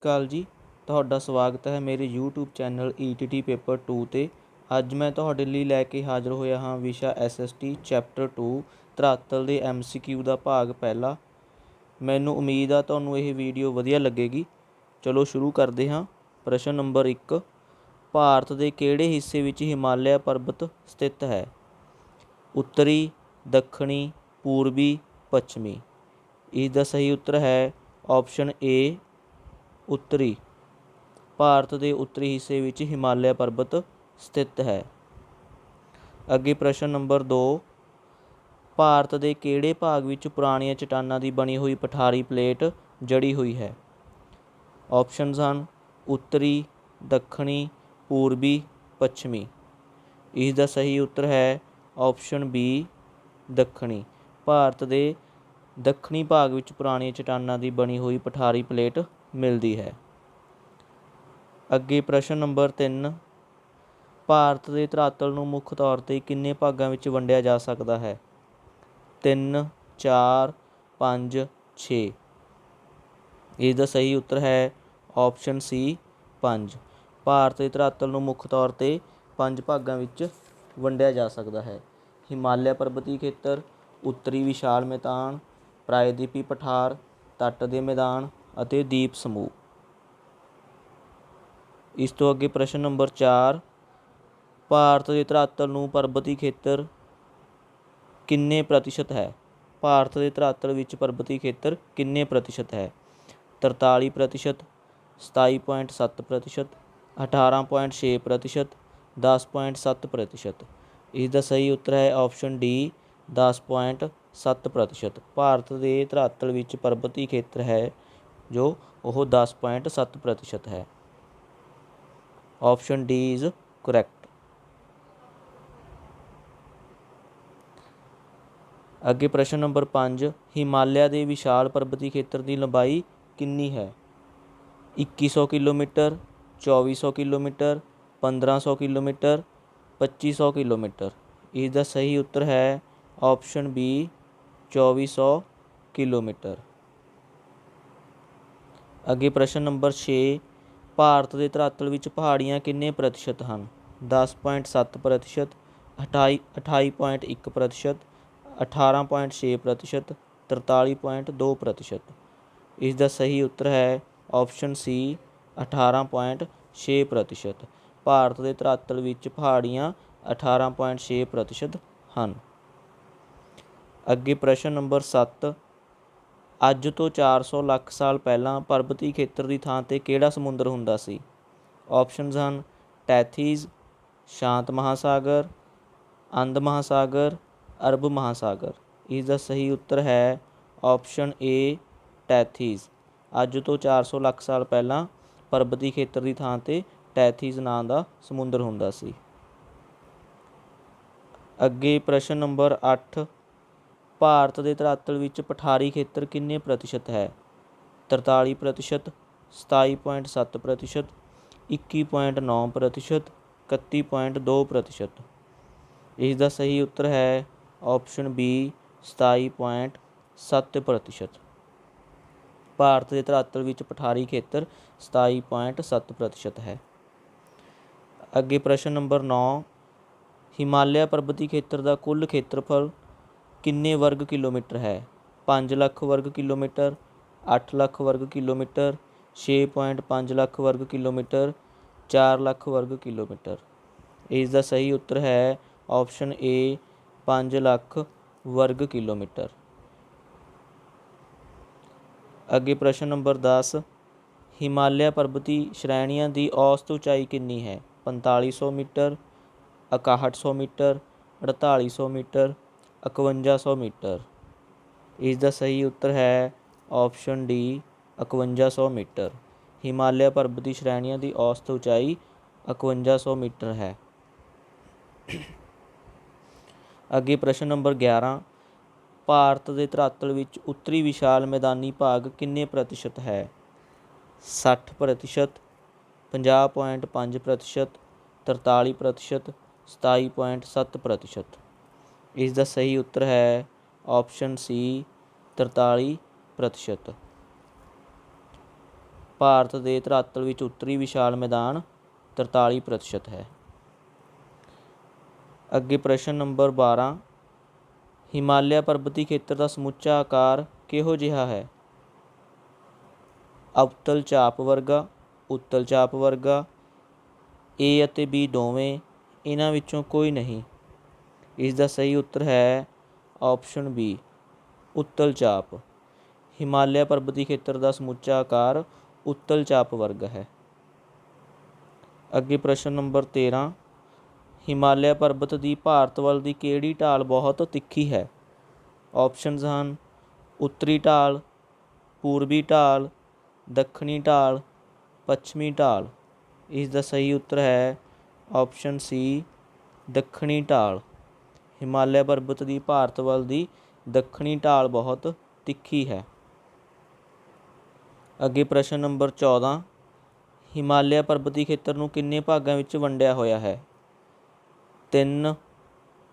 ਅਕਾਲ ਜੀ। ਤੁਹਾਡਾ ਸਵਾਗਤ ਹੈ ਮੇਰੇ YouTube ਚੈਨਲ ETT ਪੇਪਰ 2 'ਤੇ। ਅੱਜ ਮੈਂ ਤੁਹਾਡੇ ਲਈ ਲੈ ਕੇ ਹਾਜ਼ਰ ਹੋਇਆ ਹਾਂ ਵਿਸ਼ਾ SST ਚੈਪਟਰ 2 ਧਰਾਤਲ ਦੇ MCQ ਦਾ ਭਾਗ ਪਹਿਲਾ। ਮੈਨੂੰ ਉਮੀਦ ਆ ਤੁਹਾਨੂੰ ਇਹ ਵੀਡੀਓ ਵਧੀਆ ਲੱਗੇਗੀ। ਚਲੋ ਸ਼ੁਰੂ ਕਰਦੇ ਹਾਂ। ਪ੍ਰਸ਼ਨ ਨੰਬਰ 1, ਭਾਰਤ ਦੇ ਕਿਹੜੇ ਹਿੱਸੇ ਵਿੱਚ ਹਿਮਾਲਿਆ ਪਰਬਤ ਸਥਿਤ ਹੈ? ਉੱਤਰੀ, ਦੱਖਣੀ, ਪੂਰਬੀ, ਪੱਛਮੀ। ਇਸ ਦਾ ਸਹੀ ਉੱਤਰ ਹੈ ਆਪਸ਼ਨ ਏ, ਉੱਤਰੀ। ਭਾਰਤ ਦੇ ਉੱਤਰੀ ਹਿੱਸੇ ਵਿੱਚ ਹਿਮਾਲਿਆ ਪਰਬਤ ਸਥਿਤ ਹੈ। ਅੱਗੇ ਪ੍ਰਸ਼ਨ ਨੰਬਰ 2, ਭਾਰਤ ਦੇ ਕਿਹੜੇ ਭਾਗ ਵਿੱਚ ਪੁਰਾਣੀਆਂ ਚਟਾਨਾਂ ਦੀ ਬਣੀ ਹੋਈ ਪਠਾਰੀ ਪਲੇਟ ਜੜੀ ਹੋਈ ਹੈ? ਆਪਸ਼ਨਸ ਹਨ ਉੱਤਰੀ, ਦੱਖਣੀ, ਪੂਰਬੀ, ਪੱਛਮੀ। ਇਸ ਦਾ ਸਹੀ ਉੱਤਰ ਹੈ ਆਪਸ਼ਨ ਬੀ, ਦੱਖਣੀ। ਭਾਰਤ ਦੇ ਦੱਖਣੀ ਭਾਗ ਵਿੱਚ ਪੁਰਾਣੀਆਂ ਚਟਾਨਾਂ ਦੀ ਬਣੀ ਹੋਈ ਪਠਾਰੀ ਪਲੇਟ ਮਿਲਦੀ ਹੈ। ਅੱਗੇ ਪ੍ਰਸ਼ਨ ਨੰਬਰ 3, ਭਾਰਤ ਦੇ ਧਰਾਤਲ ਨੂੰ ਮੁੱਖ ਤੌਰ 'ਤੇ ਕਿੰਨੇ ਭਾਗਾਂ ਵਿੱਚ ਵੰਡਿਆ ਜਾ ਸਕਦਾ ਹੈ? 3, 4, 5, 6। ਇਸ ਦਾ ਸਹੀ ਉੱਤਰ ਹੈ ਆਪਸ਼ਨ ਸੀ, 5। ਭਾਰਤ ਦੇ ਧਰਾਤਲ ਨੂੰ ਮੁੱਖ ਤੌਰ 'ਤੇ 5 ਭਾਗਾਂ ਵਿੱਚ ਵੰਡਿਆ ਜਾ ਸਕਦਾ ਹੈ। ਹਿਮਾਲਿਆ ਪਰਬਤੀ ਖੇਤਰ, ਉੱਤਰੀ ਵਿਸ਼ਾਲ ਮੈਦਾਨ, ਪ੍ਰਾਇਦੀਪੀ ਪਠਾਰ, ਤੱਟ ਦੇ ਮੈਦਾਨ ਅਤੇ ਦੀਪ ਸਮੂਹ। ਇਸ ਤੋਂ ਅੱਗੇ ਪ੍ਰਸ਼ਨ ਨੰਬਰ 4, ਭਾਰਤ ਦੇ ਧਰਾਤਲ ਨੂੰ ਪਰਬਤੀ ਖੇਤਰ ਕਿੰਨੇ ਪ੍ਰਤੀਸ਼ਤ ਹੈ? ਭਾਰਤ ਦੇ ਧਰਾਤਲ ਵਿੱਚ ਪਰਬਤੀ ਖੇਤਰ ਕਿੰਨੇ ਪ੍ਰਤੀਸ਼ਤ ਹੈ? 43%, 27.7%, 18.6%, 10.7%। ਇਸ ਦਾ ਸਹੀ ਉੱਤਰ ਹੈ ਆਪਸ਼ਨ ਡੀ, 10.7%। ਭਾਰਤ ਦੇ ਧਰਾਤਲ ਵਿੱਚ ਪਰਬਤੀ ਖੇਤਰ ਹੈ ਜੋ ਉਹ 10.7% ਹੈ। Option D is correct. ਅੱਗੇ ਪ੍ਰਸ਼ਨ ਨੰਬਰ 5, ਹਿਮਾਲਿਆ ਦੇ ਵਿਸ਼ਾਲ ਪਰਬਤੀ ਖੇਤਰ ਦੀ ਲੰਬਾਈ ਕਿੰਨੀ ਹੈ? 2100 ਕਿਲੋਮੀਟਰ, 2400 ਕਿਲੋਮੀਟਰ, 1500 ਕਿਲੋਮੀਟਰ, 2500 ਕਿਲੋਮੀਟਰ। ਇਸ ਦਾ ਸਹੀ ਉੱਤਰ ਹੈ ਆਪਸ਼ਨ ਬੀ, 2400 ਕਿਲੋਮੀਟਰ। ਅੱਗੇ ਪ੍ਰਸ਼ਨ ਨੰਬਰ 6, ਭਾਰਤ ਦੇ ਧਰਾਤਲ ਵਿੱਚ ਪਹਾੜੀਆਂ ਕਿੰਨੇ ਪ੍ਰਤੀਸ਼ਤ ਹਨ? 10.7%, 28.1%, 18.6%, 43.2%। ਇਸ ਦਾ ਸਹੀ ਉੱਤਰ ਹੈ ਆਪਸ਼ਨ ਸੀ, 18.6%। ਭਾਰਤ ਦੇ ਧਰਾਤਲ ਵਿੱਚ ਪਹਾੜੀਆਂ 18.6% ਹਨ। ਅੱਗੇ ਪ੍ਰਸ਼ਨ ਨੰਬਰ 7, ਅੱਜ ਤੋਂ 400 ਲੱਖ ਸਾਲ ਪਹਿਲਾਂ ਪਰਬਤੀ ਖੇਤਰ ਦੀ ਥਾਂ 'ਤੇ ਕਿਹੜਾ ਸਮੁੰਦਰ ਹੁੰਦਾ ਸੀ? ਆਪਸ਼ਨਸ ਹਨ ਟੈਥੀਜ਼, ਸ਼ਾਂਤ ਮਹਾਸਾਗਰ, ਅੰਧ ਮਹਾਸਾਗਰ, ਅਰਬ ਮਹਾਸਾਗਰ। ਇਸ ਦਾ ਸਹੀ ਉੱਤਰ ਹੈ ਆਪਸ਼ਨ ਏ, ਟੈਥੀਜ਼। ਅੱਜ ਤੋਂ 400 ਲੱਖ ਸਾਲ ਪਹਿਲਾਂ ਪਰਬਤੀ ਖੇਤਰ ਦੀ ਥਾਂ 'ਤੇ ਟੈਥੀਜ਼ ਨਾਂ ਦਾ ਸਮੁੰਦਰ ਹੁੰਦਾ ਸੀ। ਅੱਗੇ ਪ੍ਰਸ਼ਨ ਨੰਬਰ 8, ਭਾਰਤ ਦੇ ਧਰਾਤਲ ਵਿੱਚ ਪਠਾਰੀ ਖੇਤਰ ਕਿੰਨੇ ਪ੍ਰਤੀਸ਼ਤ ਹੈ? 43%, 27.7%, 21.9%, 31.2%। ਇਸ ਦਾ ਸਹੀ ਉੱਤਰ ਹੈ ਆਪਸ਼ਨ ਬੀ, 27.7%। ਭਾਰਤ ਦੇ ਧਰਾਤਲ ਵਿੱਚ ਪਠਾਰੀ ਖੇਤਰ 27.7% ਹੈ। ਅੱਗੇ ਪ੍ਰਸ਼ਨ ਨੰਬਰ 9, ਹਿਮਾਲਿਆ ਪਰਬਤੀ ਖੇਤਰ ਦਾ ਕੁੱਲ ਖੇਤਰਫਲ ਕਿੰਨੇ ਵਰਗ ਕਿਲੋਮੀਟਰ ਹੈ? 5 ਲੱਖ ਵਰਗ ਕਿਲੋਮੀਟਰ, 8 ਲੱਖ ਵਰਗ ਕਿਲੋਮੀਟਰ, 6.5 ਲੱਖ ਵਰਗ ਕਿਲੋਮੀਟਰ, 4 ਲੱਖ ਵਰਗ ਕਿਲੋਮੀਟਰ। ਇਸ ਦਾ ਸਹੀ ਉੱਤਰ ਹੈ ਆਪਸ਼ਨ ਏ, 5 ਲੱਖ ਵਰਗ ਕਿਲੋਮੀਟਰ। ਅੱਗੇ ਪ੍ਰਸ਼ਨ ਨੰਬਰ 10, ਹਿਮਾਲਿਆ ਪਰਬਤੀ ਸ਼੍ਰੇਣੀਆਂ ਦੀ ਔਸਤ ਉਚਾਈ ਕਿੰਨੀ ਹੈ? 4500 ਮੀਟਰ, 6100 ਮੀਟਰ, 4800 ਮੀਟਰ, 5100 ਮੀਟਰ। ਇਸ ਦਾ ਸਹੀ ਉੱਤਰ ਹੈ ਆਪਸ਼ਨ ਡੀ, 5100 ਮੀਟਰ। ਹਿਮਾਲਿਆ ਪਰਬਤੀ ਸ਼੍ਰੇਣੀਆਂ ਦੀ ਔਸਤ ਉਚਾਈ 5100 ਮੀਟਰ ਹੈ। ਅੱਗੇ ਪ੍ਰਸ਼ਨ ਨੰਬਰ 11, ਭਾਰਤ ਦੇ ਧਰਾਤਲ ਵਿੱਚ ਉੱਤਰੀ ਵਿਸ਼ਾਲ ਮੈਦਾਨੀ ਭਾਗ ਕਿੰਨੇ ਪ੍ਰਤੀਸ਼ਤ ਹੈ? 60%, 50.5%, 43%, 27.7%। ਇਸ ਦਾ ਸਹੀ ਉੱਤਰ ਹੈ ਆਪਸ਼ਨ ਸੀ, 43%। ਭਾਰਤ ਦੇ ਧਰਾਤਲ ਵਿੱਚ ਉੱਤਰੀ ਵਿਸ਼ਾਲ ਮੈਦਾਨ 43% ਹੈ। ਅੱਗੇ ਪ੍ਰਸ਼ਨ ਨੰਬਰ 12, ਹਿਮਾਲਿਆ ਪਰਬਤੀ ਖੇਤਰ ਦਾ ਸਮੁੱਚਾ ਆਕਾਰ ਕਿਹੋ ਜਿਹਾ ਹੈ? ਅਵਤਲ ਚਾਪ ਵਰਗਾ, ਉੱਤਲ ਚਾਪ ਵਰਗਾ, ਏ ਅਤੇ ਬੀ ਦੋਵੇਂ, ਇਹਨਾਂ ਵਿੱਚੋਂ ਕੋਈ ਨਹੀਂ। ਇਸ ਦਾ ਸਹੀ ਉੱਤਰ ਹੈ ਆਪਸ਼ਨ ਬੀ, ਉੱਤਲ ਚਾਪ। ਹਿਮਾਲਿਆ ਪਰਬਤੀ ਖੇਤਰ ਦਾ ਸਮੁੱਚਾ ਆਕਾਰ ਉੱਤਲ ਚਾਪ ਵਰਗਾ ਹੈ। ਅੱਗੇ ਪ੍ਰਸ਼ਨ ਨੰਬਰ 13, ਹਿਮਾਲਿਆ ਪਰਬਤ ਦੀ ਭਾਰਤ ਵੱਲ ਦੀ ਕਿਹੜੀ ਢਾਲ ਬਹੁਤ ਤਿੱਖੀ ਹੈ? ਆਪਸ਼ਨਸ ਹਨ ਉੱਤਰੀ ਢਾਲ, ਪੂਰਬੀ ਢਾਲ, ਦੱਖਣੀ ਢਾਲ, ਪੱਛਮੀ ਢਾਲ। ਇਸ ਦਾ ਸਹੀ ਉੱਤਰ ਹੈ ਆਪਸ਼ਨ ਸੀ, ਦੱਖਣੀ ਢਾਲ। ਹਿਮਾਲਿਆ ਪਰਬਤ ਦੀ ਭਾਰਤ ਵੱਲ ਦੀ ਦੱਖਣੀ ਢਾਲ ਬਹੁਤ ਤਿੱਖੀ ਹੈ। ਅੱਗੇ ਪ੍ਰਸ਼ਨ ਨੰਬਰ 14, ਹਿਮਾਲਿਆ ਪਰਬਤੀ ਖੇਤਰ ਨੂੰ ਕਿੰਨੇ ਭਾਗਾਂ ਵਿੱਚ ਵੰਡਿਆ ਹੋਇਆ ਹੈ? 3,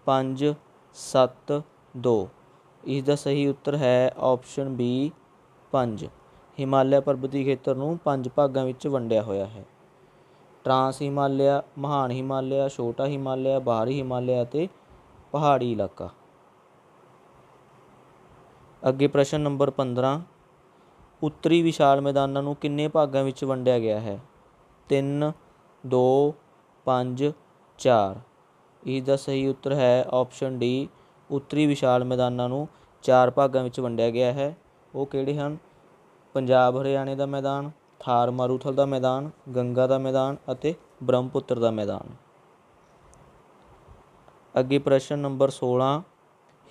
5, 7, 2। ਇਸ ਦਾ ਸਹੀ ਉੱਤਰ ਹੈ ਆਪਸ਼ਨ ਬੀ, 5। ਹਿਮਾਲਿਆ ਪਰਬਤੀ ਖੇਤਰ ਨੂੰ 5 ਭਾਗਾਂ ਵਿੱਚ ਵੰਡਿਆ ਹੋਇਆ ਹੈ। ਟਰਾਂਸ ਹਿਮਾਲਿਆ, ਮਹਾਨ ਹਿਮਾਲਿਆ, ਛੋਟਾ ਹਿਮਾਲਿਆ, ਬਾਹਰੀ ਹਿਮਾਲਿਆ ਅਤੇ ਪਹਾੜੀ ਇਲਾਕਾ। ਅੱਗੇ ਪ੍ਰਸ਼ਨ ਨੰਬਰ 15, ਉੱਤਰੀ ਵਿਸ਼ਾਲ ਮੈਦਾਨਾਂ ਨੂੰ ਕਿੰਨੇ ਭਾਗਾਂ ਵਿੱਚ ਵੰਡਿਆ ਗਿਆ ਹੈ? 3, 2, 5, 4। ਇਸ ਦਾ ਸਹੀ ਉੱਤਰ ਹੈ ਆਪਸ਼ਨ ਡੀ, ਉੱਤਰੀ ਵਿਸ਼ਾਲ ਮੈਦਾਨਾਂ ਨੂੰ 4 ਭਾਗਾਂ ਵਿੱਚ ਵੰਡਿਆ ਗਿਆ ਹੈ। ਉਹ ਕਿਹੜੇ ਹਨ? ਪੰਜਾਬ ਹਰਿਆਣੇ ਦਾ ਮੈਦਾਨ, ਥਾਰ ਮਾਰੂਥਲ ਦਾ ਮੈਦਾਨ, ਗੰਗਾ ਦਾ ਮੈਦਾਨ ਅਤੇ ਬ੍ਰਹਮਪੁੱਤਰ ਦਾ ਮੈਦਾਨ। ਅੱਗੇ ਪ੍ਰਸ਼ਨ ਨੰਬਰ 16,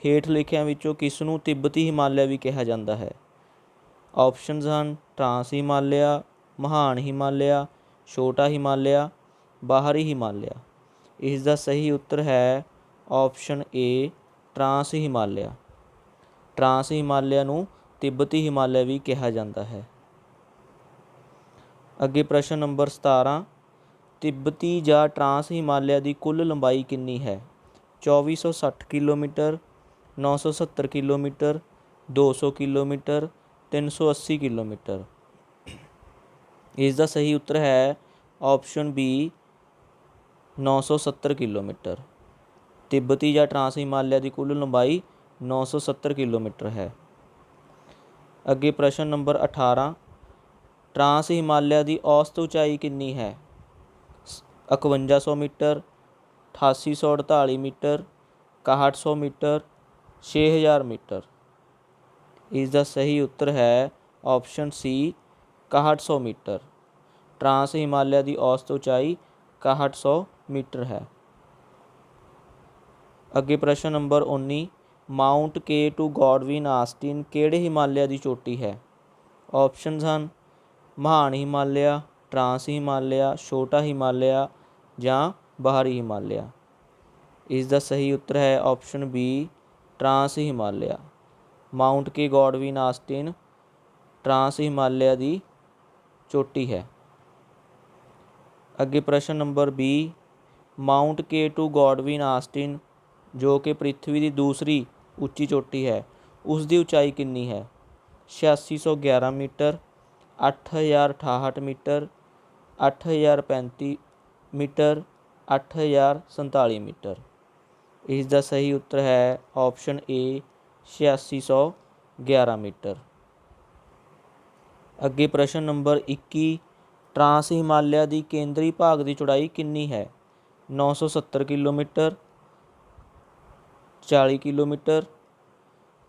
ਹੇਠ ਲਿਖਿਆਂ ਵਿੱਚੋਂ ਕਿਸ ਨੂੰ ਤਿੱਬਤੀ ਹਿਮਾਲਿਆ ਵੀ ਕਿਹਾ ਜਾਂਦਾ ਹੈ? ਆਪਸ਼ਨਸ ਹਨ ਟਰਾਂਸ ਹਿਮਾਲਿਆ, ਮਹਾਨ ਹਿਮਾਲਿਆ, ਛੋਟਾ ਹਿਮਾਲਿਆ, ਬਾਹਰੀ ਹਿਮਾਲਿਆ। ਇਸ ਦਾ ਸਹੀ ਉੱਤਰ ਹੈ option A, trans Himalaya. Trans Himalaya ਨੂੰ ਤਿੱਬਤੀ ਹਿਮਾਲਿਆ ਵੀ ਕਿਹਾ ਜਾਂਦਾ ਹੈ। ਅੱਗੇ ਪ੍ਰਸ਼ਨ ਨੰਬਰ 17, ਤਿੱਬਤੀ ਜਾਂ ਟਰਾਂਸ ਹਿਮਾਲਿਆ ਦੀ ਕੁੱਲ ਲੰਬਾਈ ਕਿੰਨੀ ਹੈ? 2460 ਕਿਲੋਮੀਟਰ, 970 ਕਿਲੋਮੀਟਰ, 200 ਕਿਲੋਮੀਟਰ, 380 ਕਿਲੋਮੀਟਰ। ਇਸ ਦਾ ਸਹੀ ਉੱਤਰ ਹੈ ਆਪਸ਼ਨ ਬੀ, 970 ਕਿਲੋਮੀਟਰ। ਤਿੱਬਤੀ ਜਾਂ ਟਰਾਂਸ ਹਿਮਾਲਿਆ ਦੀ ਕੁੱਲ ਲੰਬਾਈ 970 ਕਿਲੋਮੀਟਰ ਹੈ। ਅੱਗੇ ਪ੍ਰਸ਼ਨ ਨੰਬਰ 18, ਟਰਾਂਸ ਹਿਮਾਲਿਆ ਦੀ ਔਸਤ ਉਚਾਈ ਕਿੰਨੀ ਹੈ? 5100 ਮੀਟਰ, 8848 ਮੀਟਰ, 6100 ਮੀਟਰ, 6000 ਮੀਟਰ। ਇਸ ਦਾ ਸਹੀ ਉੱਤਰ ਹੈ ਆਪਸ਼ਨ ਸੀ, 6100 ਮੀਟਰ। ਟਰਾਂਸ ਹਿਮਾਲਿਆ ਦੀ ਔਸਤ ਉਚਾਈ 6100 ਮੀਟਰ ਹੈ। ਅੱਗੇ ਪ੍ਰਸ਼ਨ number 19, mount K two Godwin Austen ਕਿਹੜੇ ਹਿਮਾਲਿਆ ਦੀ ਚੋਟੀ ਹੈ? ਆਪਸ਼ਨਸ ਹਨ ਮਹਾਨ ਹਿਮਾਲਿਆ, ਟਰਾਂਸ ਹਿਮਾਲਿਆ, ਛੋਟਾ ਹਿਮਾਲਿਆ ਜਾਂ ਬਾਹਰੀ ਹਿਮਾਲਿਆ। ਇਸ ਦਾ ਸਹੀ ਉੱਤਰ ਹੈ option B, trans Himalaya. Mount K Godwin Austen trans Himalaya ਦੀ ਚੋਟੀ ਹੈ। ਅੱਗੇ ਪ੍ਰਸ਼ਨ number 20, mount K two Godwin Austen ਜੋ ਕਿ ਪ੍ਰਿਥਵੀ ਦੀ ਦੂਸਰੀ ਉੱਚੀ ਚੋਟੀ ਹੈ, ਉਸ ਦੀ ਉਚਾਈ ਕਿੰਨੀ ਹੈ? 8611 ਮੀਟਰ, 8068 ਮੀਟਰ, 8035 ਮੀਟਰ, 8047 ਮੀਟਰ। ਇਸ ਦਾ ਸਹੀ ਉੱਤਰ ਹੈ ਆਪਸ਼ਨ ਏ, 8611 ਮੀਟਰ। ਅੱਗੇ ਪ੍ਰਸ਼ਨ ਨੰਬਰ 21, ਟਰਾਂਸ ਹਿਮਾਲਿਆ ਦੀ ਕੇਂਦਰੀ ਭਾਗ ਦੀ ਚੌੜਾਈ ਕਿੰਨੀ ਹੈ? 970 ਕਿਲੋਮੀਟਰ, 40 ਕਿਲੋਮੀਟਰ,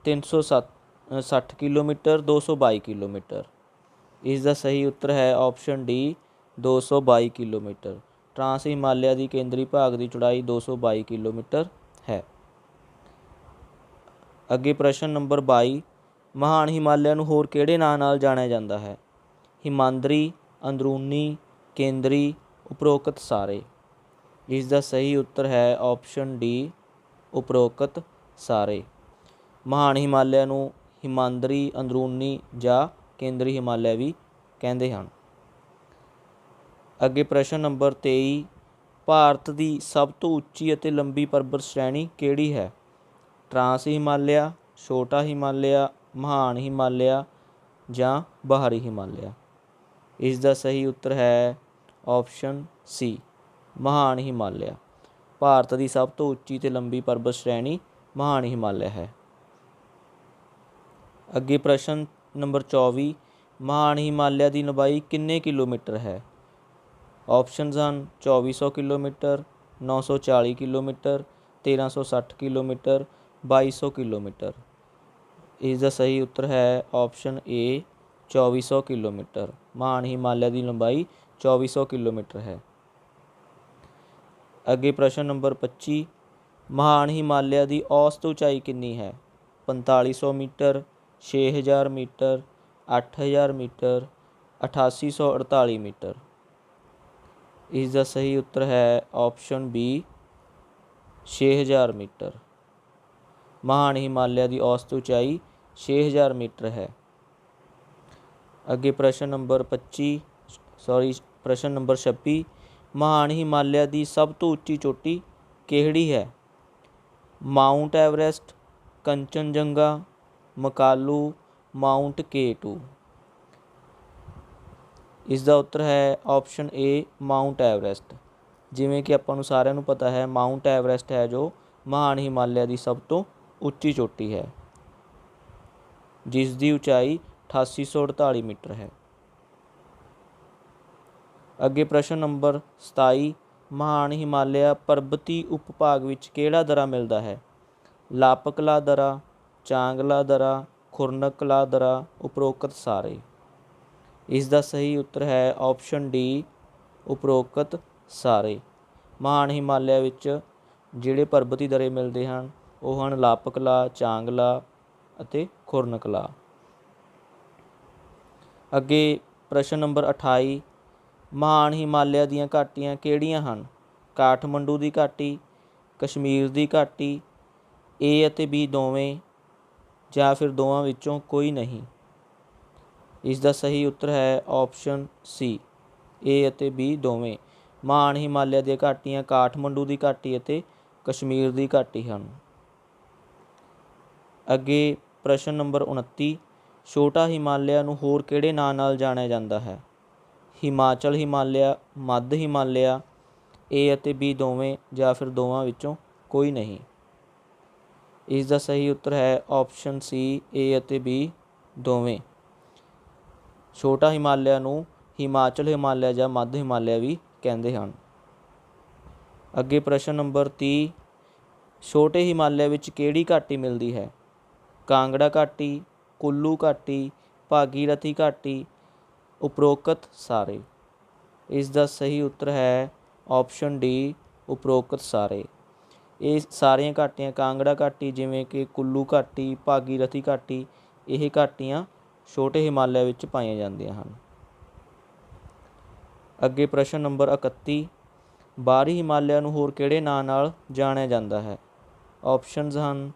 360 ਕਿਲੋਮੀਟਰ, 222 ਕਿਲੋਮੀਟਰ। ਇਸ ਦਾ ਸਹੀ ਉੱਤਰ ਹੈ option D, 222 kilometre. Trans Himalaya ਦੀ ਕੇਂਦਰੀ ਭਾਗ ਦੀ ਚੌੜਾਈ 222 ਕਿਲੋਮੀਟਰ ਹੈ। ਅੱਗੇ ਪ੍ਰਸ਼ਨ ਨੰਬਰ 22, ਮਹਾਨ ਹਿਮਾਲਿਆ ਨੂੰ ਹੋਰ ਕਿਹੜੇ ਨਾਂ ਨਾਲ ਜਾਣਿਆ ਜਾਂਦਾ ਹੈ? ਹਿਮਾਂਦਰੀ, ਅੰਦਰੂਨੀ, ਕੇਂਦਰੀ, ਉਪਰੋਕਤ ਸਾਰੇ। ਇਸ ਦਾ ਸਹੀ ਉੱਤਰ ਹੈ ਆਪਸ਼ਨ ਡੀ, ਉਪਰੋਕਤ ਸਾਰੇ। ਮਹਾਨ ਹਿਮਾਲਿਆ ਨੂੰ ਹਿਮਾਂਦਰੀ, ਅੰਦਰੂਨੀ ਜਾਂ ਕੇਂਦਰੀ ਹਿਮਾਲਿਆ ਵੀ ਕਹਿੰਦੇ ਹਨ। ਅੱਗੇ ਪ੍ਰਸ਼ਨ ਨੰਬਰ 23, ਭਾਰਤ ਦੀ ਸਭ ਤੋਂ ਉੱਚੀ ਅਤੇ ਲੰਬੀ ਪਰਬਤ ਸ਼੍ਰੇਣੀ ਕਿਹੜੀ ਹੈ? ਟਰਾਂਸ ਹਿਮਾਲਿਆ, ਛੋਟਾ ਹਿਮਾਲਿਆ, ਮਹਾਨ ਹਿਮਾਲਿਆ ਜਾਂ ਬਾਹਰੀ ਹਿਮਾਲਿਆ। ਇਸ ਦਾ ਸਹੀ ਉੱਤਰ ਹੈ ਆਪਸ਼ਨ ਸੀ, ਮਹਾਨ ਹਿਮਾਲਿਆ। ਭਾਰਤ ਦੀ ਸਭ ਤੋਂ ਉੱਚੀ ਅਤੇ ਲੰਬੀ ਪਰਬਤ ਸ਼੍ਰੇਣੀ ਮਹਾਨ ਹਿਮਾਲਿਆ ਹੈ। ਅੱਗੇ ਪ੍ਰਸ਼ਨ ਨੰਬਰ 24, ਮਹਾਨ ਹਿਮਾਲਿਆ ਦੀ ਲੰਬਾਈ ਕਿੰਨੇ ਕਿਲੋਮੀਟਰ ਹੈ? ਆਪਸ਼ਨਸ ਹਨ 2400 ਕਿਲੋਮੀਟਰ, 940 ਕਿਲੋਮੀਟਰ, 1360 ਕਿਲੋਮੀਟਰ, 2200 ਕਿਲੋਮੀਟਰ। ਇਸ ਦਾ ਸਹੀ ਉੱਤਰ ਹੈ ਆਪਸ਼ਨ ਏ 2400 ਕਿਲੋਮੀਟਰ। ਮਹਾਨ ਹਿਮਾਲਿਆ ਦੀ ਲੰਬਾਈ 2400 ਕਿਲੋਮੀਟਰ ਹੈ। ਅੱਗੇ ਪ੍ਰਸ਼ਨ ਨੰਬਰ 25, ਮਹਾਨ ਹਿਮਾਲਿਆ ਦੀ ਔਸਤ ਉਚਾਈ ਕਿੰਨੀ ਹੈ? 4500 ਮੀਟਰ, 6000 ਮੀਟਰ, 8000 ਮੀਟਰ, 8848 ਮੀਟਰ। ਇਸ ਦਾ ਸਹੀ ਉੱਤਰ ਹੈ ਆਪਸ਼ਨ ਬੀ 6000 ਮੀਟਰ। ਮਹਾਨ ਹਿਮਾਲਿਆ ਦੀ ਔਸਤ ਉਚਾਈ 6000 ਮੀਟਰ ਹੈ। ਅੱਗੇ ਪ੍ਰਸ਼ਨ ਨੰਬਰ 26, ਮਹਾਨ ਹਿਮਾਲਿਆ ਦੀ ਸਭ ਤੋਂ ਉੱਚੀ ਚੋਟੀ ਕਿਹੜੀ ਹੈ? Mount Everest, Kanchenjunga, Makalu, mount K2। ਇਸ ਦਾ ਉੱਤਰ ਹੈ ਆਪਸ਼ਨ ਏ ਮਾਊਂਟ ਐਵਰੈਸਟ। ਜਿਵੇਂ ਕਿ ਆਪਾਂ ਨੂੰ ਸਾਰਿਆਂ ਨੂੰ ਪਤਾ ਹੈ, ਮਾਊਂਟ ਐਵਰੈਸਟ ਹੈ ਜੋ ਮਹਾਨ ਹਿਮਾਲਿਆ ਦੀ ਸਭ ਤੋਂ ਉੱਚੀ ਚੋਟੀ ਹੈ, ਜਿਸ ਦੀ ਉਚਾਈ 8848 ਮੀਟਰ ਹੈ। ਅੱਗੇ ਪ੍ਰਸ਼ਨ ਨੰਬਰ 27, ਮਹਾਨ ਹਿਮਾਲਿਆ ਪਰਬਤੀ ਉਪਭਾਗ ਵਿੱਚ ਕਿਹੜਾ ਦਰਾ ਮਿਲਦਾ ਹੈ? ਲਾਪਕਲਾ ਦਰਾ, ਚਾਂਗਲਾ ਦਰਾ, ਖੁਰਨਕਲਾ ਦਰਾ, ਉਪਰੋਕਤ ਸਾਰੇ। ਇਸ ਦਾ ਸਹੀ ਉੱਤਰ ਹੈ ਆਪਸ਼ਨ ਡੀ ਉਪਰੋਕਤ ਸਾਰੇ। ਮਹਾਨ ਹਿਮਾਲਿਆ ਵਿੱਚ ਜਿਹੜੇ ਪਰਬਤੀ ਦਰੇ ਮਿਲਦੇ ਹਨ ਉਹ ਹਨ ਲਾਪਕਲਾ, ਚਾਂਗਲਾ ਅਤੇ ਖੁਰਨਕਲਾ। ਅੱਗੇ ਪ੍ਰਸ਼ਨ ਨੰਬਰ 28, ਮਹਾਨ ਹਿਮਾਲਿਆ ਦੀਆਂ ਘਾਟੀਆਂ ਕਿਹੜੀਆਂ ਹਨ? ਕਾਠਮੰਡੂ ਦੀ ਘਾਟੀ, ਕਸ਼ਮੀਰ ਦੀ ਘਾਟੀ, ਏ ਅਤੇ ਬੀ ਦੋਵੇਂ, ਜਾਂ ਫਿਰ ਦੋਵਾਂ ਵਿੱਚੋਂ ਕੋਈ ਨਹੀਂ। ਇਸ ਦਾ ਸਹੀ ਉੱਤਰ ਹੈ ਆਪਸ਼ਨ ਸੀ, ਏ ਅਤੇ ਬੀ ਦੋਵੇਂ। ਮਹਾਨ ਹਿਮਾਲਿਆ ਦੀਆਂ ਘਾਟੀਆਂ ਕਾਠਮੰਡੂ ਦੀ ਘਾਟੀ ਅਤੇ ਕਸ਼ਮੀਰ ਦੀ ਘਾਟੀ ਹਨ। ਅੱਗੇ ਪ੍ਰਸ਼ਨ ਨੰਬਰ 29, ਛੋਟਾ ਹਿਮਾਲਿਆ ਨੂੰ ਹੋਰ ਕਿਹੜੇ ਨਾਂ ਨਾਲ ਜਾਣਿਆ ਜਾਂਦਾ ਹੈ? ਹਿਮਾਚਲ ਹਿਮਾਲਿਆ, ਮੱਧ ਹਿਮਾਲਿਆ, ਏ ਅਤੇ ਬੀ ਦੋਵੇਂ, ਜਾਂ ਫਿਰ ਦੋਵਾਂ ਵਿੱਚੋਂ ਕੋਈ ਨਹੀਂ। ਇਸ ਦਾ ਸਹੀ ਉੱਤਰ ਹੈ ਆਪਸ਼ਨ ਸੀ, ਏ ਅਤੇ ਬੀ ਦੋਵੇਂ। ਛੋਟਾ ਹਿਮਾਲਿਆ ਨੂੰ ਹਿਮਾਚਲ ਹਿਮਾਲਿਆ ਜਾਂ ਮੱਧ ਹਿਮਾਲਿਆ ਵੀ ਕਹਿੰਦੇ ਹਨ। ਅੱਗੇ ਪ੍ਰਸ਼ਨ ਨੰਬਰ 30, ਛੋਟੇ ਹਿਮਾਲਿਆ ਵਿੱਚ ਕਿਹੜੀ ਘਾਟੀ ਮਿਲਦੀ ਹੈ? ਕਾਂਗੜਾ ਘਾਟੀ, ਕੁੱਲੂ ਘਾਟੀ, ਭਾਗੀਰਥੀ ਘਾਟੀ, ਉਪਰੋਕਤ ਸਾਰੇ। ਇਸ ਦਾ ਸਹੀ ਉੱਤਰ ਹੈ ਆਪਸ਼ਨ ਡੀ ਉਪਰੋਕਤ ਸਾਰੇ। ਇਹ ਸਾਰੀਆਂ ਘਾਟੀਆਂ, ਕਾਂਗੜਾ ਘਾਟੀ ਜਿਵੇਂ ਕਿ ਕੁੱਲੂ ਘਾਟੀ, ਭਾਗੀਰਥੀ ਘਾਟੀ, ਇਹ ਘਾਟੀਆਂ ਛੋਟੇ ਹਿਮਾਲਿਆ ਵਿੱਚ ਪਾਈਆਂ ਜਾਂਦੀਆਂ ਹਨ। ਅੱਗੇ ਪ੍ਰਸ਼ਨ ਨੰਬਰ 31, ਬਾਹਰੀ ਹਿਮਾਲਿਆ ਨੂੰ ਹੋਰ ਕਿਹੜੇ ਨਾਂ ਨਾਲ ਜਾਣਿਆ ਜਾਂਦਾ ਹੈ? ਆਪਸ਼ਨਸ ਹਨ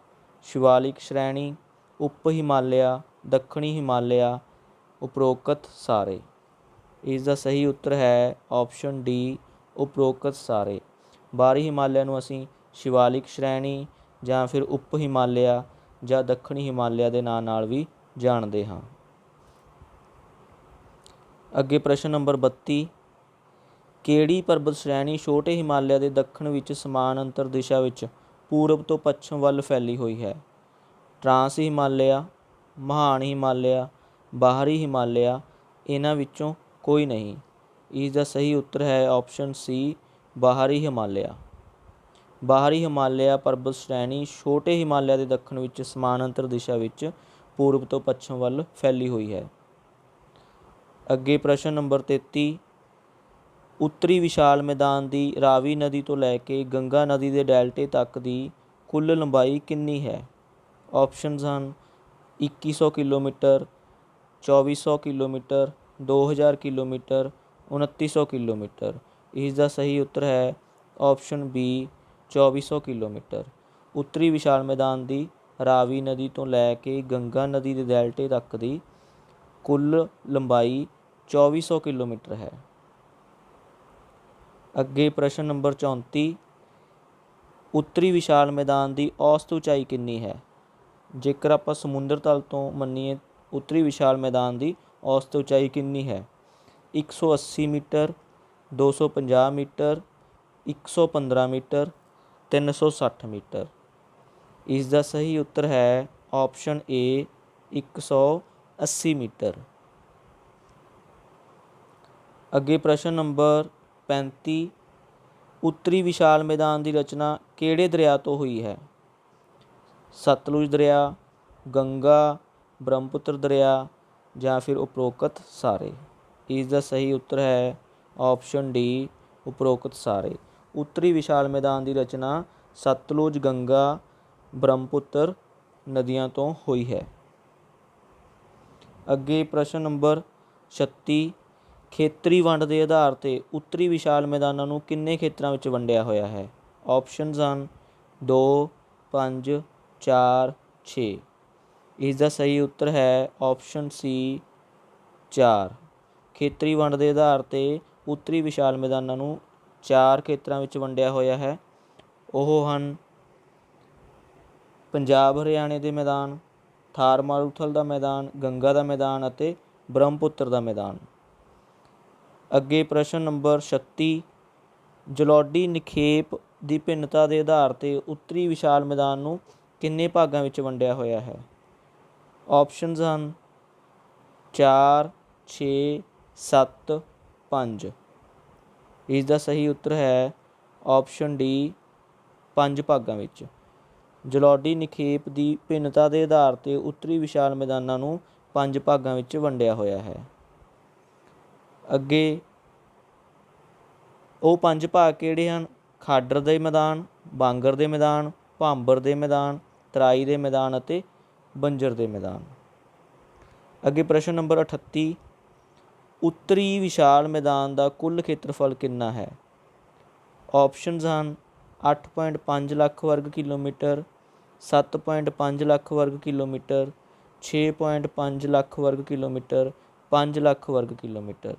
ਸ਼ਿਵਾਲਿਕ ਸ਼੍ਰੇਣੀ, ਉਪ ਹਿਮਾਲਿਆ, ਦੱਖਣੀ ਹਿਮਾਲਿਆ, ਉਪਰੋਕਤ ਸਾਰੇ। ਇਸ ਦਾ ਸਹੀ ਉੱਤਰ ਹੈ ਆਪਸ਼ਨ ਡੀ ਉਪਰੋਕਤ ਸਾਰੇ। ਬਾਹਰੀ ਹਿਮਾਲਿਆ ਨੂੰ ਅਸੀਂ ਸ਼ਿਵਾਲਿਕ ਸ਼੍ਰੇਣੀ ਜਾਂ ਫਿਰ ਉਪ ਹਿਮਾਲਿਆ ਜਾਂ ਦੱਖਣੀ ਹਿਮਾਲਿਆ ਦੇ ਨਾਂ ਨਾਲ ਵੀ ਜਾਣਦੇ ਹਾਂ। ਅੱਗੇ ਪ੍ਰਸ਼ਨ ਨੰਬਰ 32, ਕਿਹੜੀ ਪਰਬਤ ਸ਼੍ਰੇਣੀ ਛੋਟੇ ਹਿਮਾਲਿਆ ਦੇ ਦੱਖਣ ਵਿੱਚ ਸਮਾਨਾਂਤਰ ਦਿਸ਼ਾ ਵਿੱਚ ਪੂਰਬ ਤੋਂ ਪੱਛਮ ਵੱਲ ਫੈਲੀ ਹੋਈ ਹੈ? ਟਰਾਂਸ ਹਿਮਾਲਿਆ, ਮਹਾਨ ਹਿਮਾਲਿਆ, ਬਾਹਰੀ ਹਿਮਾਲਿਆ, ਇਹਨਾਂ ਵਿੱਚੋਂ ਕੋਈ ਨਹੀਂ। ਇਸ ਦਾ ਸਹੀ ਉੱਤਰ ਹੈ ਆਪਸ਼ਨ ਸੀ ਬਾਹਰੀ ਹਿਮਾਲਿਆ। ਬਾਹਰੀ ਹਿਮਾਲਿਆ ਪਰਬਤ ਸ਼੍ਰੇਣੀ ਛੋਟੇ ਹਿਮਾਲਿਆ ਦੇ ਦੱਖਣ ਵਿੱਚ ਸਮਾਨਾਂਤਰ ਦਿਸ਼ਾ ਵਿੱਚ ਪੂਰਬ ਤੋਂ ਪੱਛਮ ਵੱਲ ਫੈਲੀ ਹੋਈ ਹੈ। ਅੱਗੇ ਪ੍ਰਸ਼ਨ ਨੰਬਰ 33, ਉੱਤਰੀ ਵਿਸ਼ਾਲ ਮੈਦਾਨ ਦੀ ਰਾਵੀ ਨਦੀ ਤੋਂ ਲੈ ਕੇ ਗੰਗਾ ਨਦੀ ਦੇ ਡੈਲਟੇ ਤੱਕ ਦੀ ਕੁੱਲ ਲੰਬਾਈ ਕਿੰਨੀ ਹੈ? ਆਪਸ਼ਨਸ ਹਨ 2100 ਕਿਲੋਮੀਟਰ, 2400 ਕਿਲੋਮੀਟਰ, 2000 ਕਿਲੋਮੀਟਰ, 2900 ਕਿਲੋਮੀਟਰ। ਇਸ ਦਾ ਸਹੀ ਉੱਤਰ ਹੈ ਆਪਸ਼ਨ ਬੀ 2400 ਕਿਲੋਮੀਟਰ। ਉੱਤਰੀ ਵਿਸ਼ਾਲ ਮੈਦਾਨ ਦੀ ਰਾਵੀ ਨਦੀ ਤੋਂ ਲੈ ਕੇ ਗੰਗਾ ਨਦੀ ਦੇ ਡੈਲਟੇ ਤੱਕ ਦੀ ਕੁੱਲ ਲੰਬਾਈ 2400 ਕਿਲੋਮੀਟਰ ਹੈ। ਅੱਗੇ ਪ੍ਰਸ਼ਨ ਨੰਬਰ 34, ਉੱਤਰੀ ਵਿਸ਼ਾਲ ਮੈਦਾਨ ਦੀ ਔਸਤ ਉਚਾਈ ਕਿੰਨੀ ਹੈ? ਜੇਕਰ ਆਪਾਂ ਸਮੁੰਦਰ ਤਲ ਤੋਂ ਮੰਨੀਏ ਉੱਤਰੀ ਵਿਸ਼ਾਲ ਮੈਦਾਨ ਦੀ ਔਸਤ ਉਚਾਈ ਕਿੰਨੀ ਹੈ? 180 मीटर, 250 मीटर, 115 मीटर, 360 मीटर। ਇਸ ਦਾ ਸਹੀ ਉੱਤਰ ਹੈ ਆਪਸ਼ਨ ਏ 180 मीटर। ਅੱਗੇ ਪ੍ਰਸ਼ਨ ਨੰਬਰ 35, ਉੱਤਰੀ ਵਿਸ਼ਾਲ ਮੈਦਾਨ ਦੀ ਰਚਨਾ ਕਿਹੜੇ ਦਰਿਆ ਤੋਂ ਹੋਈ ਹੈ? ਸਤਲੁਜ ਦਰਿਆ, ਗੰਗਾ, ਬ੍ਰਹਮਪੁੱਤਰ ਦਰਿਆ ਜਾਂ ਫਿਰ ਉਪਰੋਕਤ ਸਾਰੇ। ਇਸ ਦਾ ਸਹੀ ਉੱਤਰ ਹੈ ਆਪਸ਼ਨ ਡੀ ਉਪਰੋਕਤ ਸਾਰੇ। ਉੱਤਰੀ ਵਿਸ਼ਾਲ ਮੈਦਾਨ ਦੀ ਰਚਨਾ ਸਤਲੁਜ, ਗੰਗਾ, ਬ੍ਰਹਮਪੁੱਤਰ ਨਦੀਆਂ ਤੋਂ ਹੋਈ ਹੈ। ਅੱਗੇ ਪ੍ਰਸ਼ਨ ਨੰਬਰ 36, ਖੇਤਰੀ ਵੰਡ ਦੇ ਆਧਾਰ 'ਤੇ ਉੱਤਰੀ ਵਿਸ਼ਾਲ ਮੈਦਾਨਾਂ ਨੂੰ ਕਿੰਨੇ ਖੇਤਰਾਂ ਵਿੱਚ ਵੰਡਿਆ ਹੋਇਆ ਹੈ? ਆਪਸ਼ਨਸ ਹਨ 2, 5, 4, 6। ਇਸ ਦਾ ਸਹੀ ਉੱਤਰ ਹੈ ਆਪਸ਼ਨ ਸੀ 4। ਖੇਤਰੀ ਵੰਡ ਦੇ ਆਧਾਰ 'ਤੇ ਉੱਤਰੀ ਵਿਸ਼ਾਲ ਮੈਦਾਨਾਂ ਨੂੰ 4 ਖੇਤਰਾਂ ਵਿੱਚ ਵੰਡਿਆ ਹੋਇਆ ਹੈ। ਉਹ ਹਨ ਪੰਜਾਬ ਹਰਿਆਣੇ ਦੇ ਮੈਦਾਨ, ਥਾਰ ਮਾਰੂਥਲ ਦਾ ਮੈਦਾਨ, ਗੰਗਾ ਦਾ ਮੈਦਾਨ ਅਤੇ ਬ੍ਰਹਮਪੁੱਤਰ ਦਾ ਮੈਦਾਨ। ਅੱਗੇ ਪ੍ਰਸ਼ਨ ਨੰਬਰ 36, ਜਲੌਢੀ ਨਿਖੇਪ ਦੀ ਭਿੰਨਤਾ ਦੇ ਆਧਾਰ 'ਤੇ ਉੱਤਰੀ ਵਿਸ਼ਾਲ ਮੈਦਾਨ ਨੂੰ ਕਿੰਨੇ ਭਾਗਾਂ ਵਿੱਚ ਵੰਡਿਆ ਹੋਇਆ ਹੈ? ਆਪਸ਼ਨਸ ਹਨ 4, 6, 7, 5। ਇਸ ਦਾ ਸਹੀ ਉੱਤਰ ਹੈ ਆਪਸ਼ਨ ਡੀ 5 ਭਾਗਾਂ ਵਿੱਚ। ਜਲੌਢੀ ਨਿਖੇਪ ਦੀ ਭਿੰਨਤਾ ਦੇ ਆਧਾਰ 'ਤੇ ਉੱਤਰੀ ਵਿਸ਼ਾਲ ਮੈਦਾਨਾਂ ਨੂੰ 5 ਭਾਗਾਂ ਵਿੱਚ ਵੰਡਿਆ ਹੋਇਆ ਹੈ। ਅੱਗੇ ਉਹ 5 ਭਾਗ ਕਿਹੜੇ ਹਨ? ਖਾਡਰ ਦੇ ਮੈਦਾਨ, ਬਾਂਗਰ ਦੇ ਮੈਦਾਨ, ਭਾਂਬਰ ਦੇ ਮੈਦਾਨ, ਤਰਾਈ ਦੇ ਮੈਦਾਨ ਅਤੇ ਬੰਜਰ ਦੇ ਮੈਦਾਨ। ਅੱਗੇ ਪ੍ਰਸ਼ਨ ਨੰਬਰ 38, ਉੱਤਰੀ ਵਿਸ਼ਾਲ ਮੈਦਾਨ ਦਾ ਕੁੱਲ ਖੇਤਰਫਲ ਕਿੰਨਾ ਹੈ? ਆਪਸ਼ਨਸ ਹਨ 8.5 ਲੱਖ ਵਰਗ ਕਿਲੋਮੀਟਰ, 7.5 ਲੱਖ ਵਰਗ ਕਿਲੋਮੀਟਰ, 6.5 ਲੱਖ ਵਰਗ ਕਿਲੋਮੀਟਰ, 5 ਲੱਖ ਵਰਗ ਕਿਲੋਮੀਟਰ।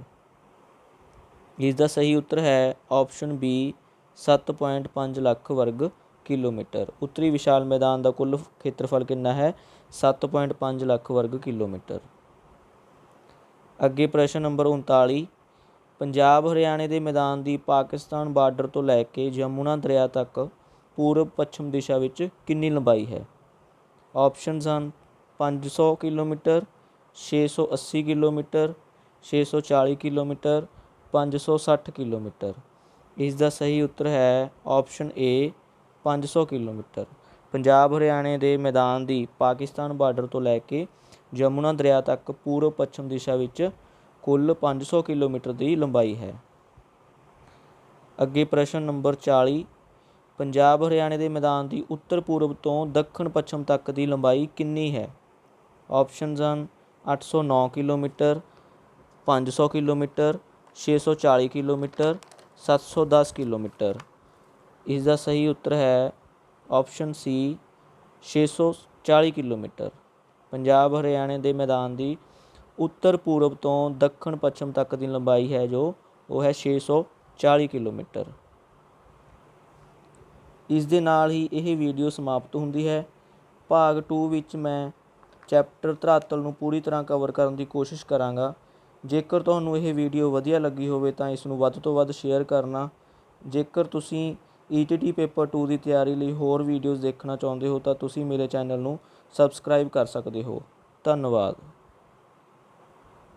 ਇਸ ਦਾ ਸਹੀ ਉੱਤਰ ਹੈ ਆਪਸ਼ਨ ਬੀ 7.5 ਲੱਖ ਵਰਗ ਕਿਲੋਮੀਟਰ। ਉੱਤਰੀ ਵਿਸ਼ਾਲ ਮੈਦਾਨ ਦਾ ਕੁੱਲ ਖੇਤਰਫਲ ਕਿੰਨਾ ਹੈ? 7.5 ਲੱਖ ਵਰਗ ਕਿਲੋਮੀਟਰ। ਅੱਗੇ ਪ੍ਰਸ਼ਨ ਨੰਬਰ 39, ਪੰਜਾਬ ਹਰਿਆਣੇ ਦੇ ਮੈਦਾਨ ਦੀ ਪਾਕਿਸਤਾਨ ਬਾਰਡਰ ਤੋਂ ਲੈ ਕੇ ਯਮੁਨਾ ਦਰਿਆ ਤੱਕ ਪੂਰਬ ਪੱਛਮ ਦਿਸ਼ਾ ਵਿੱਚ ਕਿੰਨੀ ਲੰਬਾਈ ਹੈ? ਆਪਸ਼ਨਸ ਹਨ 500 ਕਿਲੋਮੀਟਰ, 680 ਕਿਲੋਮੀਟਰ, 640 ਕਿਲੋਮੀਟਰ, 560 ਕਿਲੋਮੀਟਰ। ਇਸ ਦਾ ਸਹੀ ਉੱਤਰ ਹੈ ਆਪਸ਼ਨ ਏ 500 ਕਿਲੋਮੀਟਰ। ਪੰਜਾਬ ਹਰਿਆਣੇ ਦੇ ਮੈਦਾਨ ਦੀ ਪਾਕਿਸਤਾਨ ਬਾਰਡਰ ਤੋਂ ਲੈ ਕੇ ਯਮੁਨਾ ਦਰਿਆ ਤੱਕ ਪੂਰਬ ਪੱਛਮ ਦਿਸ਼ਾ ਵਿੱਚ ਕੁੱਲ 500 ਕਿਲੋਮੀਟਰ ਦੀ ਲੰਬਾਈ ਹੈ। ਅੱਗੇ ਪ੍ਰਸ਼ਨ ਨੰਬਰ 40, ਪੰਜਾਬ ਹਰਿਆਣੇ ਦੇ ਮੈਦਾਨ ਦੀ ਉੱਤਰ ਪੂਰਬ ਤੋਂ ਦੱਖਣ ਪੱਛਮ ਤੱਕ ਦੀ ਲੰਬਾਈ ਕਿੰਨੀ ਹੈ? ਆਪਸ਼ਨਸ ਹਨ 809 ਕਿਲੋਮੀਟਰ, 500 ਕਿਲੋਮੀਟਰ, 640 ਕਿਲੋਮੀਟਰ, 710 ਕਿਲੋਮੀਟਰ। ਇਸ ਦਾ ਸਹੀ ਉੱਤਰ ਹੈ ਆਪਸ਼ਨ ਸੀ 640 ਕਿਲੋਮੀਟਰ। ਪੰਜਾਬ ਹਰਿਆਣੇ ਦੇ ਮੈਦਾਨ ਦੀ ਉੱਤਰ ਪੂਰਬ ਤੋਂ ਦੱਖਣ ਪੱਛਮ ਤੱਕ ਦੀ ਲੰਬਾਈ ਹੈ ਜੋ ਉਹ ਹੈ 640 ਕਿਲੋਮੀਟਰ। ਇਸ ਦੇ ਨਾਲ ਹੀ ਇਹ ਵੀਡੀਓ ਸਮਾਪਤ ਹੁੰਦੀ ਹੈ। ਭਾਗ 2 ਵਿੱਚ ਮੈਂ ਚੈਪਟਰ ਧਰਾਤਲ ਨੂੰ ਪੂਰੀ ਤਰ੍ਹਾਂ ਕਵਰ ਕਰਨ ਦੀ ਕੋਸ਼ਿਸ਼ ਕਰਾਂਗਾ। ਜੇਕਰ ਤੁਹਾਨੂੰ ਇਹ ਵੀਡੀਓ ਵਧੀਆ ਲੱਗੀ ਹੋਵੇ ਤਾਂ ਇਸ ਨੂੰ ਵੱਧ ਤੋਂ ਵੱਧ ਸ਼ੇਅਰ ਕਰਨਾ। ਜੇਕਰ ਤੁਸੀਂ ETT ਪੇਪਰ 2 ਦੀ ਤਿਆਰੀ ਲਈ ਹੋਰ ਵੀਡੀਓਜ਼ ਦੇਖਣਾ ਚਾਹੁੰਦੇ ਹੋ ਤਾਂ ਤੁਸੀਂ ਮੇਰੇ ਚੈਨਲ ਨੂੰ ਸਬਸਕ੍ਰਾਈਬ ਕਰ ਸਕਦੇ ਹੋ। ਧੰਨਵਾਦ।